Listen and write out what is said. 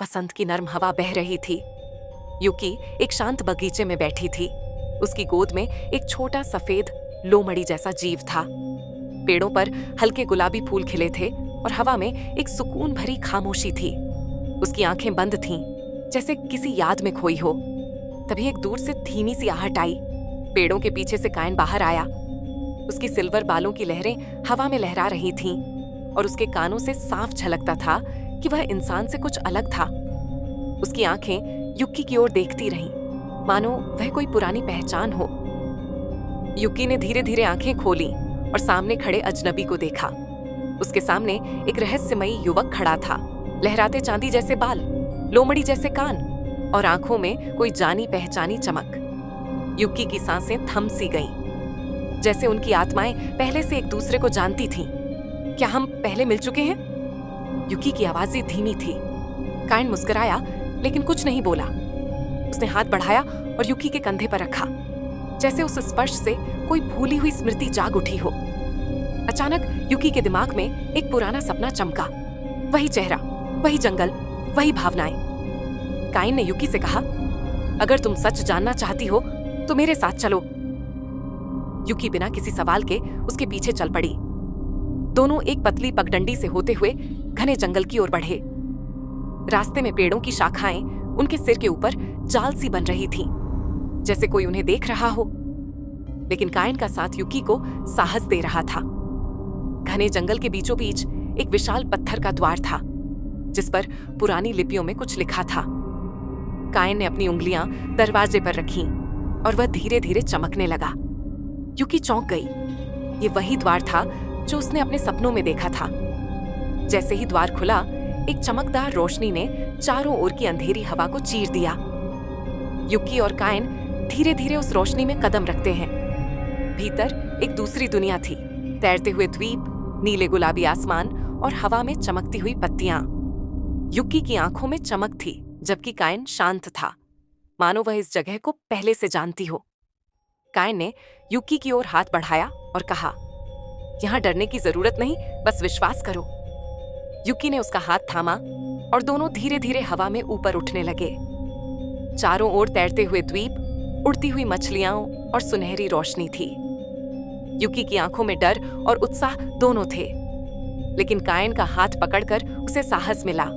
वसंत की नर्म हवा बह रही थी। युकी एक शांत बगीचे में बैठी थी। उसकी गोद में एक छोटा सफेद लोमड़ी जैसा जीव था। पेड़ों पर हल्के गुलाबी फूल खिले थे और हवा में एक सुकून भरी खामोशी थी। उसकी आंखें बंद थीं, जैसे किसी याद में खोई हो। तभी एक दूर से धीमी सी आहट आई। पेड़ों के पीछे से कायन बाहर आया। उसकी सिल्वर बालों की लहरें हवा में लहरा रही थीं और उसके कानों से साफ झलकता था कि वह इंसान से कुछ अलग था। उसकी आंखें युक्की की ओर देखती रहीं, मानो वह कोई पुरानी पहचान हो। युक्की ने धीरे धीरे आंखें खोली और सामने खड़े अजनबी को देखा। उसके सामने एक रहस्यमयी युवक खड़ा था। लहराते चांदी जैसे बाल, लोमड़ी जैसे कान और आंखों में कोई जानी पहचानी चमक। युक्की की सांसें थम सी गईं, जैसे उनकी आत्माएं पहले से एक दूसरे को जानती थीं। क्या हम पहले मिल चुके हैं? युक्की की आवाज़ें धीमी थी। कायन मुस्कुराया लेकिन कुछ नहीं बोला। उसने हाथ बढ़ाया और युक्की के कंधे पर रखा, जैसे उस स्पर्श से कोई भूली हुई स्मृति जाग उठी हो। अचानक युक्की के दिमाग में एक पुराना सपना चमका। वही चेहरा, वही जंगल, वही भावनाएं। कायन ने युक्की से कहा, अगर तुम सच जानना चाहती हो तो मेरे साथ चलो। युक्की बिना किसी सवाल के उसके पीछे चल पड़ी। दोनों एक पतली पगडंडी से होते हुए घने जंगल की ओर बढ़े। रास्ते में पेड़ों की शाखाएं उनके सिर के ऊपर जाल सी बन रही थीं, जैसे कोई उन्हें देख रहा हो। लेकिन कायन का साथ युक्की को साहस दे रहा था। घने जंगल के बीचों बीच एक विशाल पत्थर का द्वार था, जिस पर पुरानी लिपियों में कुछ लिखा था। कायन ने अपनी उंगलियां दरवाजे पर रखीं और वह धीरे धीरे चमकने लगा। युक्की चौंक गई। ये वही द्वार था जो उसने अपने सपनों में देखा था। जैसे ही द्वार खुला, एक चमकदार रोशनी ने चारों ओर की अंधेरी हवा को चीर दिया। युक्की और कायन धीरे धीरे उस रोशनी में कदम रखते हैं। भीतर एक दूसरी दुनिया थी। तैरते हुए द्वीप, नीले गुलाबी आसमान और हवा में चमकती हुई पत्तियां। युक्की की आंखों में चमक थी, जबकि कायन शांत था, मानो वह इस जगह को पहले से जानती हो। कायन ने युक्की की ओर हाथ बढ़ाया और कहा, यहां डरने की जरूरत नहीं, बस विश्वास करो। युक्की ने उसका हाथ थामा और दोनों धीरे धीरे हवा में ऊपर उठने लगे। चारों ओर तैरते हुए द्वीप, उड़ती हुई मछलियां और सुनहरी रोशनी थी। युक्की की आंखों में डर और उत्साह दोनों थे, लेकिन कायन का हाथ पकड़कर उसे साहस मिला।